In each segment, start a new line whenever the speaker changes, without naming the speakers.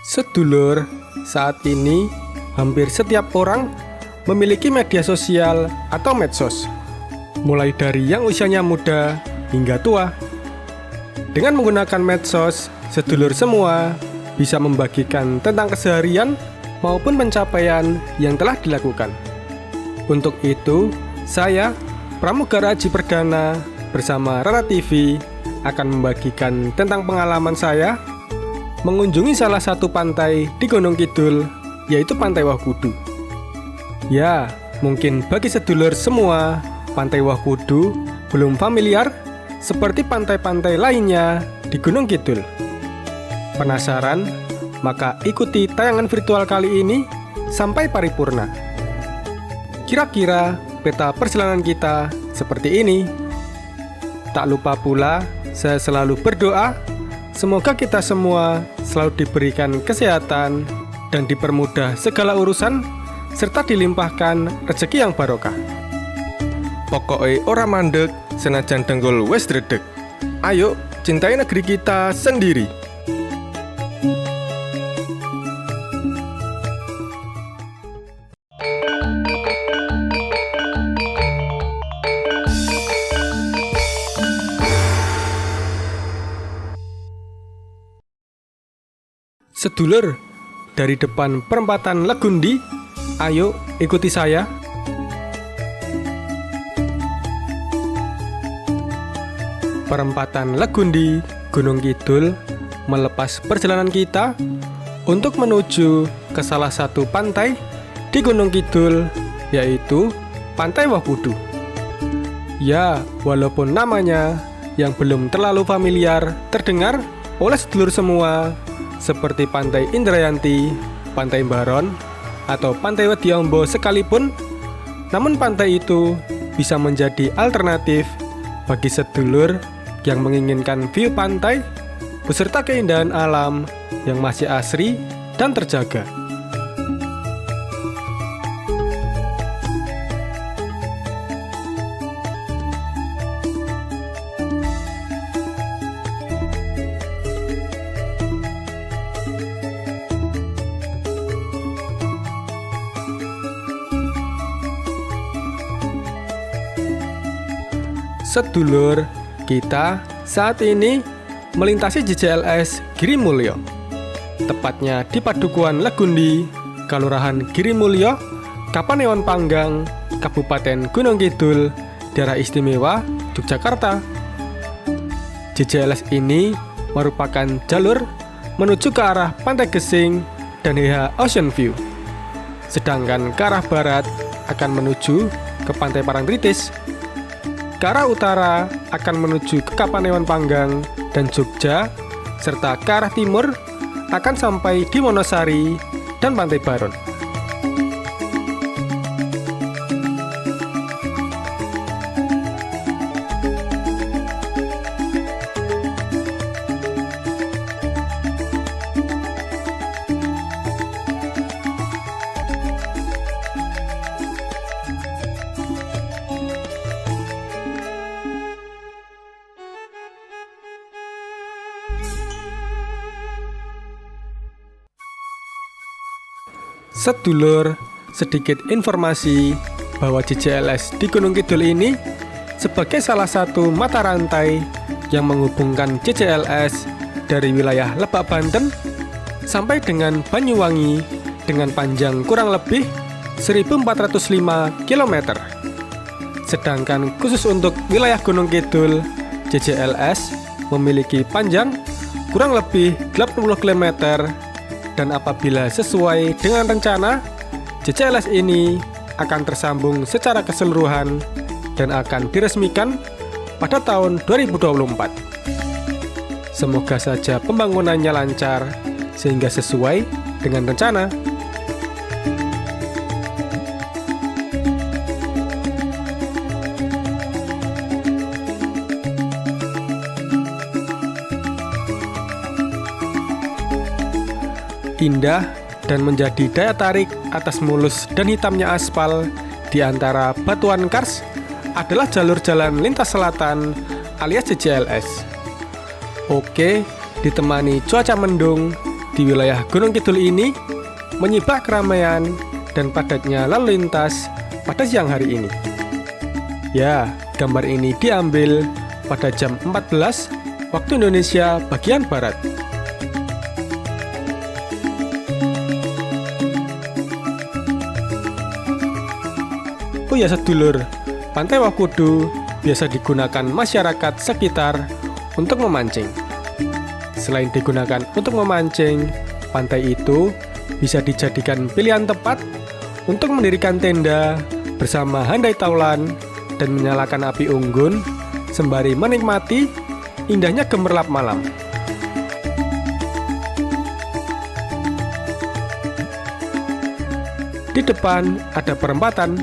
Sedulur, saat ini hampir setiap orang memiliki media sosial atau medsos, mulai dari yang usianya muda hingga tua. Dengan menggunakan medsos, sedulur semua bisa membagikan tentang keseharian maupun pencapaian yang telah dilakukan. Untuk itu, saya, Pramugara Aji Perdana, bersama Rara TV akan membagikan tentang pengalaman saya mengunjungi salah satu pantai di Gunung Kidul, yaitu Pantai Wahkudu. Ya, mungkin bagi sedulur semua, Pantai Wahkudu belum familiar seperti pantai-pantai lainnya di Gunung Kidul. Penasaran? Maka ikuti tayangan virtual kali ini sampai paripurna. Kira-kira peta perjalanan kita seperti ini. Tak lupa pula, saya selalu berdoa semoga kita semua selalu diberikan kesehatan dan dipermudah segala urusan serta dilimpahkan rezeki yang barokah. Pokoknya ora mandek senajan denggol wes dredeg. Ayo cintai negeri kita sendiri. Sedulur, dari depan perempatan Legundi, ayo ikuti saya. Perempatan Legundi, Gunung Kidul, melepas perjalanan kita untuk menuju ke salah satu pantai di Gunung Kidul, yaitu Pantai Wahkudu. Ya, walaupun namanya yang belum terlalu familiar terdengar oleh sedulur semua, seperti Pantai Indrayanti, Pantai Baron, atau Pantai Wediombo sekalipun, namun pantai itu bisa menjadi alternatif bagi sedulur yang menginginkan view pantai beserta keindahan alam yang masih asri dan terjaga. Sedulur, kita saat ini melintasi JJLS Girimulyo, tepatnya di Padukuhan Legundi, Kelurahan Girimulyo, Kapanewon Panggang, Kabupaten Gunung Kidul, Daerah Istimewa Yogyakarta. JJLS ini merupakan jalur menuju ke arah Pantai Gesing dan HH Ocean View, sedangkan ke arah barat akan menuju ke Pantai Parangtritis. Ke arah utara akan menuju ke Kapanewon Panggang dan Jogja, serta ke arah timur akan sampai di Wonosari dan Pantai Baron. Sedulur, sedikit informasi bahwa JJLS di Gunung Kidul ini sebagai salah satu mata rantai yang menghubungkan JJLS dari wilayah Lebak Banten sampai dengan Banyuwangi dengan panjang kurang lebih 1405 km. Sedangkan khusus untuk wilayah Gunung Kidul, JJLS memiliki panjang kurang lebih 80 km. Dan apabila sesuai dengan rencana, JJLS ini akan tersambung secara keseluruhan dan akan diresmikan pada tahun 2024. Semoga saja pembangunannya lancar sehingga sesuai dengan rencana. Indah dan menjadi daya tarik atas mulus dan hitamnya aspal di antara batuan kars adalah jalur jalan lintas selatan alias JJLS. Oke, ditemani cuaca mendung, Di wilayah Gunung Kidul ini menyibak keramaian dan padatnya lalu lintas pada siang hari ini. Ya, gambar ini diambil pada jam 14 waktu Indonesia bagian Barat. Oh ya sedulur, Pantai Wakudu biasa digunakan masyarakat sekitar untuk memancing. Selain digunakan untuk memancing, pantai itu bisa dijadikan pilihan tepat untuk mendirikan tenda bersama handai taulan dan menyalakan api unggun sembari menikmati indahnya gemerlap malam. Di depan ada perempatan.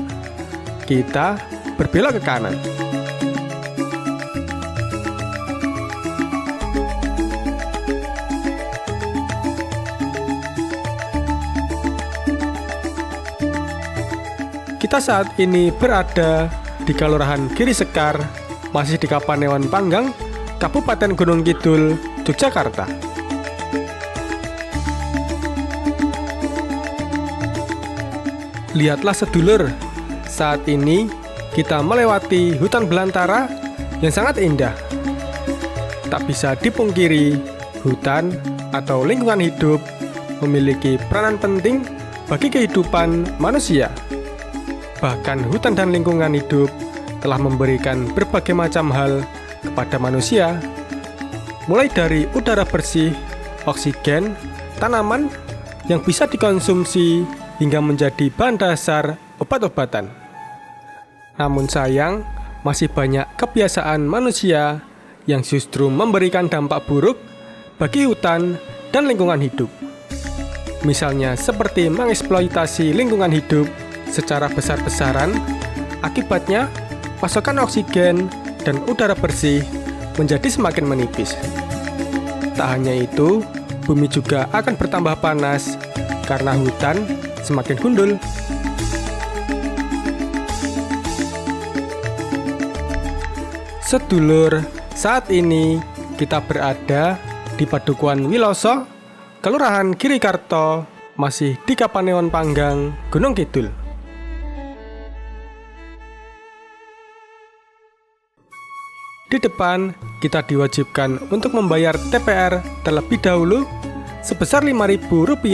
Kita berbelok ke kanan. Kita saat ini berada di Kelurahan Giri Sekar, masih di Kapanewon Panggang, Kabupaten Gunung Kidul, Yogyakarta. Lihatlah sedulur, saat ini kita melewati hutan belantara yang sangat indah. Tak bisa dipungkiri, hutan atau lingkungan hidup memiliki peranan penting bagi kehidupan manusia. Bahkan hutan dan lingkungan hidup telah memberikan berbagai macam hal kepada manusia, mulai dari udara bersih, oksigen, tanaman yang bisa dikonsumsi hingga menjadi bahan dasar obat-obatan. Namun sayang, masih banyak kebiasaan manusia yang justru memberikan dampak buruk bagi hutan dan lingkungan hidup. Misalnya seperti mengeksploitasi lingkungan hidup secara besar-besaran, akibatnya pasokan oksigen dan udara bersih menjadi semakin menipis. Tak hanya itu, bumi juga akan bertambah panas karena hutan semakin gundul. Sedulur, saat ini kita berada di Padukuhan Wiloso, Kelurahan Girikarto, masih di Kapanewon Panggang, Gunung Kidul. Di depan, kita diwajibkan untuk membayar TPR terlebih dahulu sebesar Rp5.000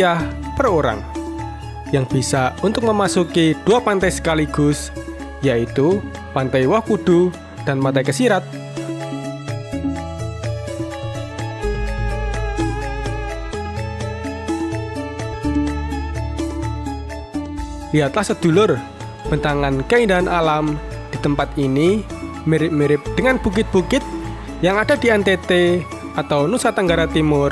per orang, yang bisa untuk memasuki dua pantai sekaligus, yaitu Pantai Wakudu dan Pantai Kesirat. Lihatlah sedulur, bentangan keindahan alam di tempat ini mirip-mirip dengan bukit-bukit yang ada di NTT atau Nusa Tenggara Timur.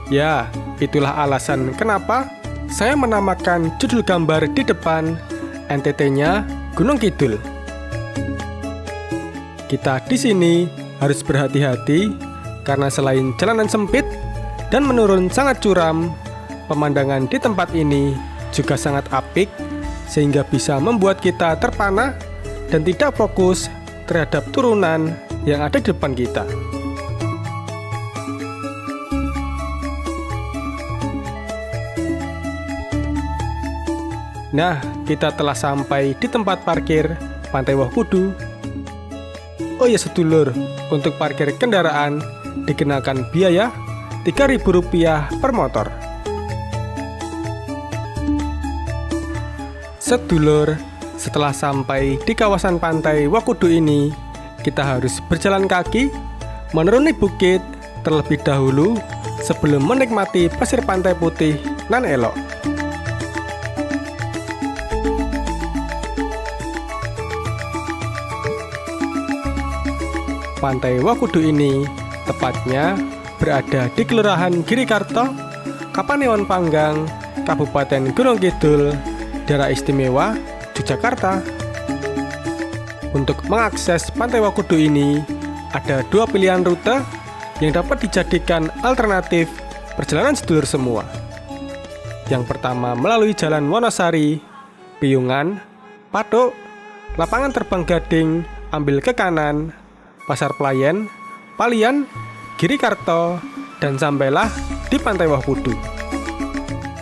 Ya, itulah alasan kenapa saya menamakan judul gambar di depan NTT-nya Gunung Kidul. Kita di sini harus berhati-hati karena selain jalanan sempit dan menurun sangat curam, pemandangan di tempat ini juga sangat apik sehingga bisa membuat kita terpana dan tidak fokus terhadap turunan yang ada di depan kita. Nah, kita telah sampai di tempat parkir Pantai Wakudu. Oh ya sedulur, untuk parkir kendaraan dikenakan biaya Rp3.000 per motor. Sedulur, setelah sampai di kawasan Pantai Wakudu ini, kita harus berjalan kaki menuruni bukit terlebih dahulu sebelum menikmati pasir pantai putih nan elok. Pantai Wakudu ini tepatnya berada di Kelurahan Girikarto, Kapanewon Panggang, Kabupaten Gunung Kidul, Daerah Istimewa Yogyakarta. Untuk mengakses Pantai Wakudu ini, ada dua pilihan rute yang dapat dijadikan alternatif perjalanan sedulur semua. Yang pertama melalui Jalan Wonosari, Piungan, Patok, Lapangan Terbang Gading, ambil ke kanan, Pasar Pelayan, Palian, Girikarto, dan sampailah di di Pantai Wakudu.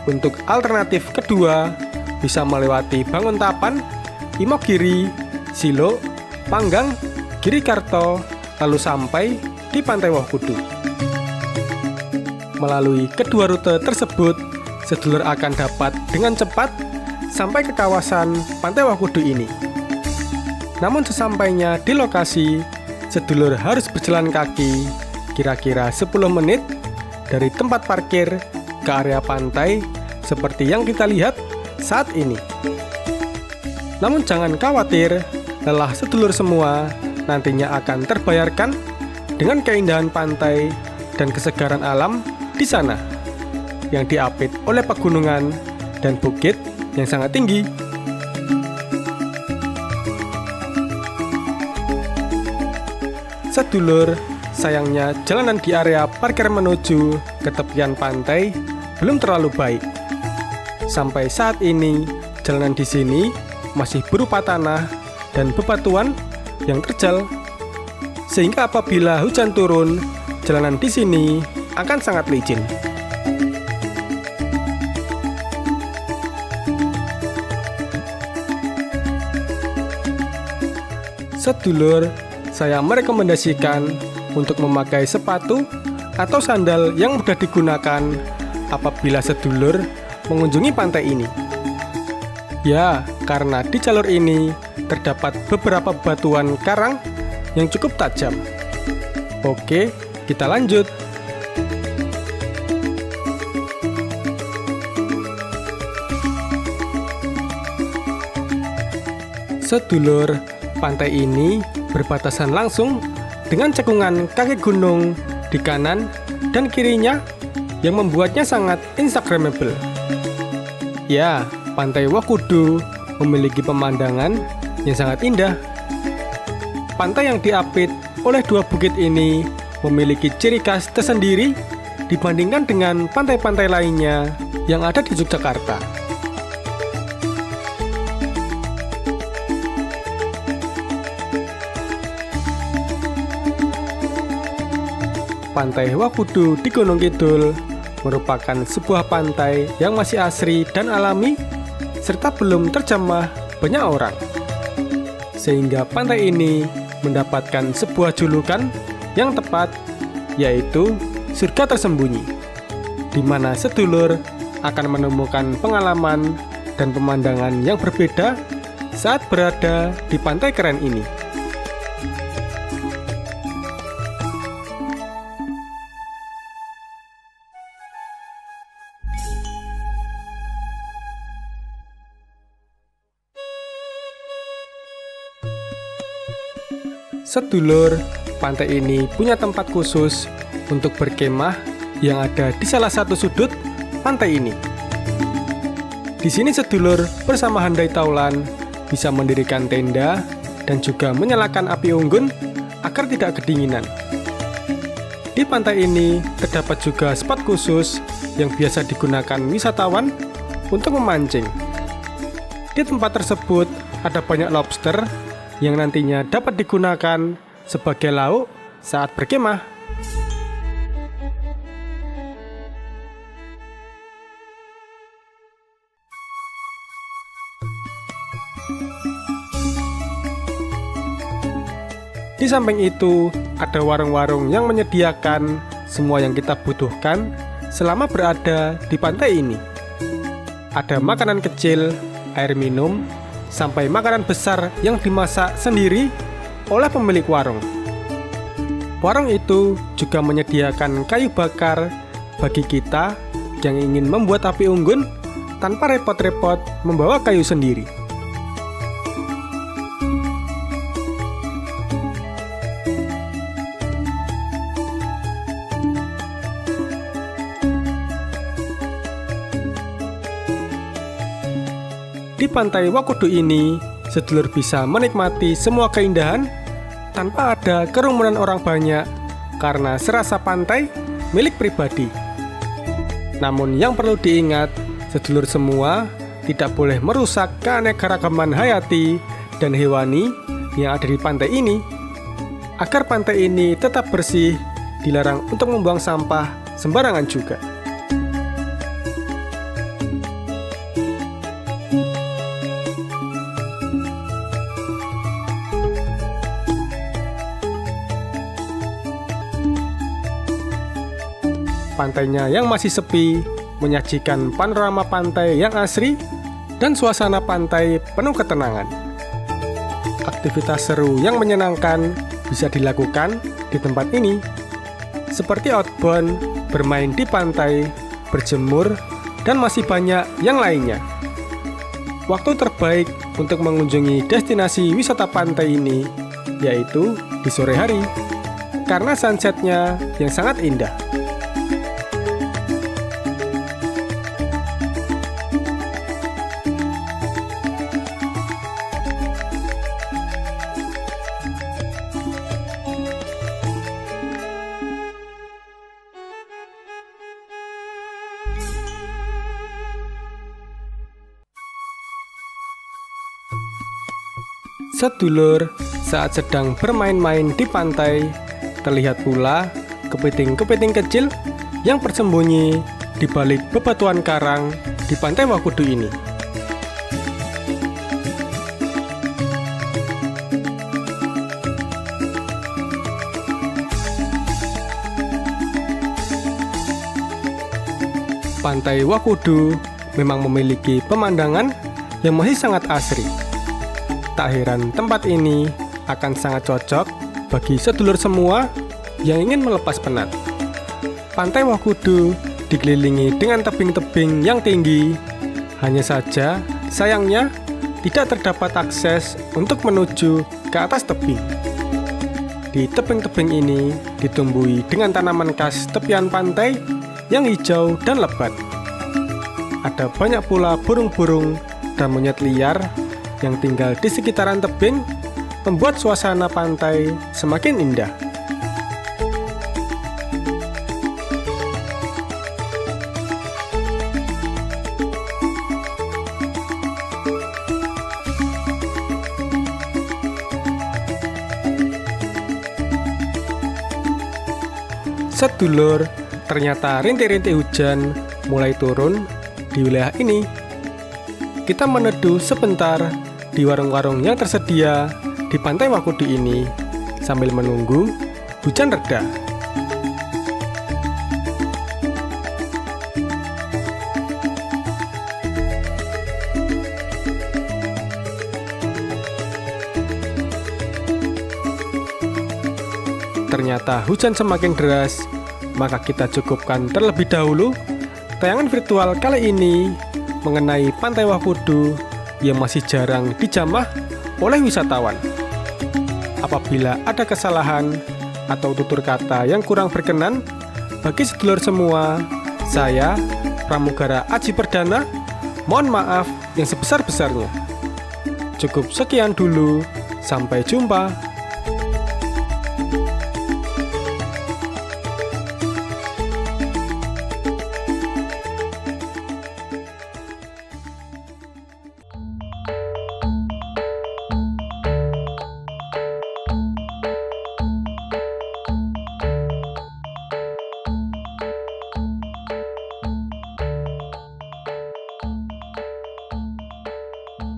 Untuk alternatif kedua, bisa melewati Banguntapan, Imogiri, Silo, Panggang, Girikarto, lalu sampai di Pantai Wakudu. Melalui kedua rute tersebut, sedulur akan dapat dengan cepat sampai ke kawasan Pantai Wakudu ini. Namun sesampainya di lokasi, sedulur harus berjalan kaki kira-kira 10 menit dari tempat parkir ke area pantai seperti yang kita lihat saat ini. Namun jangan khawatir, lelah sedulur semua nantinya akan terbayarkan dengan keindahan pantai dan kesegaran alam di sana yang diapit oleh pegunungan dan bukit yang sangat tinggi. Sedulur, sayangnya jalanan di area parkir menuju ke tepian pantai belum terlalu baik. Sampai saat ini, jalanan di sini masih berupa tanah dan bebatuan yang terjal. Sehingga apabila hujan turun, jalanan di sini akan sangat licin. Sedulur, saya merekomendasikan untuk memakai sepatu atau sandal yang mudah digunakan apabila sedulur mengunjungi pantai ini. Ya, karena di jalur ini terdapat beberapa batuan karang yang cukup tajam. Oke, kita lanjut. Sedulur, pantai ini berbatasan langsung dengan cekungan kaki gunung di kanan dan kirinya yang membuatnya sangat instagramable. Ya, Pantai Wakudu memiliki pemandangan yang sangat indah. Pantai yang diapit oleh dua bukit ini memiliki ciri khas tersendiri dibandingkan dengan pantai-pantai lainnya yang ada di Yogyakarta. Pantai Wakudu di Gunung Kidul merupakan sebuah pantai yang masih asri dan alami serta belum terjamah banyak orang. Sehingga pantai ini mendapatkan sebuah julukan yang tepat, yaitu surga tersembunyi, di mana sedulur akan menemukan pengalaman dan pemandangan yang berbeda saat berada di pantai keren ini. Sedulur, pantai ini punya tempat khusus untuk berkemah yang ada di salah satu sudut pantai ini. Di sini sedulur bersama handai taulan bisa mendirikan tenda dan juga menyalakan api unggun agar tidak kedinginan. Di pantai ini terdapat juga spot khusus yang biasa digunakan wisatawan untuk memancing. Di tempat tersebut ada banyak lobster yang nantinya dapat digunakan sebagai lauk saat berkemah. Di samping itu, ada warung-warung yang menyediakan semua yang kita butuhkan selama berada di pantai ini. Ada makanan kecil, air minum, sampai makanan besar yang dimasak sendiri oleh pemilik warung. Warung itu juga menyediakan kayu bakar bagi kita yang ingin membuat api unggun tanpa repot-repot membawa kayu sendiri. Di Pantai Wakudu ini, sedulur bisa menikmati semua keindahan tanpa ada kerumunan orang banyak karena serasa pantai milik pribadi. Namun yang perlu diingat, sedulur semua tidak boleh merusak keanekaragaman hayati dan hewani yang ada di pantai ini. Agar pantai ini tetap bersih, dilarang untuk membuang sampah sembarangan juga. Pantainya yang masih sepi menyajikan panorama pantai yang asri dan suasana pantai penuh ketenangan. Aktivitas seru yang menyenangkan bisa dilakukan di tempat ini, seperti outbound, bermain di pantai, berjemur, dan masih banyak yang lainnya. Waktu terbaik untuk mengunjungi destinasi wisata pantai ini yaitu di sore hari, karena sunsetnya yang sangat indah. Sedulur, saat sedang bermain-main di pantai, terlihat pula kepiting-kepiting kecil yang bersembunyi di balik bebatuan karang di pantai Wakudu ini. Pantai Wakudu memang memiliki pemandangan yang masih sangat asri. Tak heran tempat ini akan sangat cocok bagi sedulur semua yang ingin melepas penat. Pantai Wakudu dikelilingi dengan tebing-tebing yang tinggi. Hanya saja, sayangnya tidak terdapat akses untuk menuju ke atas tebing. Di tebing-tebing ini ditumbuhi dengan tanaman khas tepian pantai yang hijau dan lebat. Ada banyak pula burung-burung dan monyet liar yang tinggal di sekitaran tebing, membuat suasana pantai semakin indah. Sedulur, ternyata rintik-rintik hujan mulai turun di wilayah ini. Kita meneduh sebentar di warung-warung yang tersedia di pantai Wakudu ini sambil menunggu hujan reda. Ternyata hujan semakin deras, maka kita cukupkan terlebih dahulu tayangan virtual kali ini mengenai pantai Wakudu yang masih jarang dijamah oleh wisatawan. Apabila ada kesalahan atau tutur kata yang kurang berkenan bagi sedulur semua, saya, Pramugara Aji Perdana, mohon maaf yang sebesar-besarnya. Cukup sekian dulu, sampai jumpa.